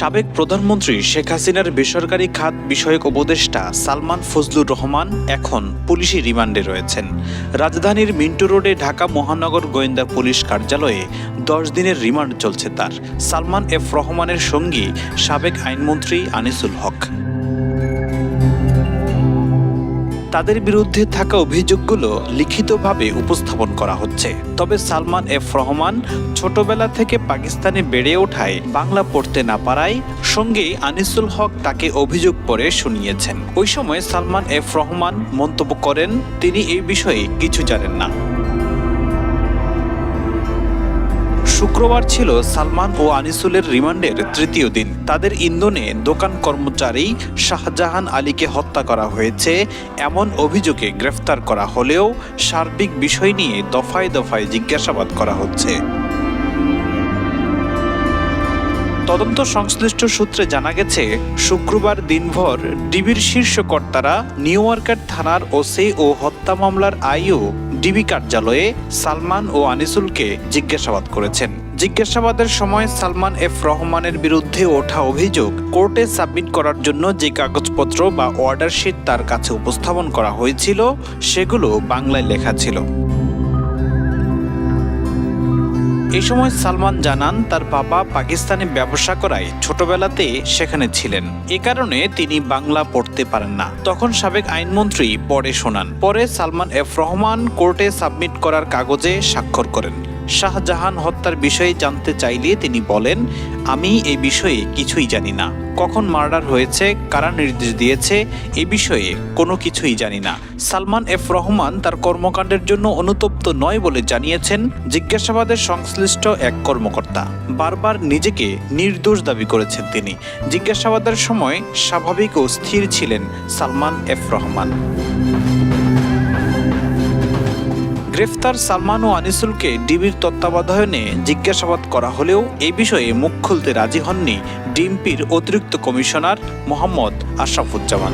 সাবেক প্রধানমন্ত্রী শেখ হাসিনার বেসরকারি খাত বিষয়ক উপদেষ্টা সালমান ফজলুর রহমান এখন পুলিশি রিমান্ডে রয়েছেন। রাজধানীর মিন্টু রোডে ঢাকা মহানগর গোয়েন্দা পুলিশ কার্যালয়ে 10 দিনের রিমান্ড চলছে তার। সালমান এফ রহমানের সঙ্গী সাবেক আইনমন্ত্রী আনিসুল হক। তাদের বিরুদ্ধে থাকা অভিযোগগুলো লিখিতভাবে উপস্থাপন করা হচ্ছে। তবে সালমান এফ রহমান ছোটবেলা থেকে পাকিস্তানে বেড়ে ওঠায় বাংলা পড়তে না পারায় সঙ্গে আনিসুল হক তাকে অভিযোগ পড়ে শুনিয়েছেন। ওই সময় সালমান এফ রহমান মন্তব্য করেন তিনি এই বিষয়ে কিছু জানেন না। শুক্রবার ছিল সালমান ও আনিসুলের রিমান্ডের তৃতীয় দিন। তাদের ইন্ধনে দোকান কর্মচারী শাহজাহান আলীকে হত্যা করা হয়েছে এমন অভিযোগে গ্রেফতার করা হলেও সার্বিক বিষয় নিয়ে দফায় দফায় জিজ্ঞাসাবাদ করা হচ্ছে। তদন্ত সংশ্লিষ্ট সূত্রে জানা গেছে, শুক্রবার দিনভর ডিবির শীর্ষ কর্তারা নিউ মার্কেট থানার ওসি ও হত্যা মামলার আইও ডিবি কার্যালয়ে সালমান ও আনিসুলকে জিজ্ঞাসাবাদ করেছেন। জিজ্ঞাসাবাদের সময় সালমান এফ রহমানের বিরুদ্ধে ওঠা অভিযোগ কোর্টে সাবমিট করার জন্য যে কাগজপত্র বা অর্ডার শিট তার কাছে উপস্থাপন করা হয়েছিল সেগুলো বাংলায় লেখা ছিল। এই সময় সালমান জানান তার বাবা পাকিস্তানে ব্যবসা করায় ছোটবেলাতে সেখানে ছিলেন, এ কারণে তিনি বাংলা পড়তে পারেন না। তখন সাবেক আইনমন্ত্রী পড়ে শোনান। পরে সালমান এফ রহমান কোর্টে সাবমিট করার কাগজে স্বাক্ষর করেন। শাহজাহান হত্যার বিষয়ে জানতে চাইলে তিনি বলেন, আমি এই বিষয়ে কিছুই জানি না। কখন মার্ডার হয়েছে, কারা নির্দেশ দিয়েছে, এ বিষয়ে কোনো কিছুই জানি না। সালমান এফ রহমান তার কর্মকাণ্ডের জন্য অনুতপ্ত নয় বলে জানিয়েছেন জিজ্ঞাসাবাদের সংশ্লিষ্ট এক কর্মকর্তা। বারবার নিজেকে নির্দোষ দাবি করেছেন তিনি। জিজ্ঞাসাবাদের সময় স্বাভাবিক ও স্থির ছিলেন সালমান এফ রহমান। গ্রেফতার সালমান ও আনিসুলকে ডিবির তত্ত্বাবধানে জিজ্ঞাসাবাদ করা হলেও এই বিষয়ে মুখ খুলতে রাজি হননি ডিএমপির অতিরিক্ত কমিশনার মোহাম্মদ আশরাফুজ্জামান।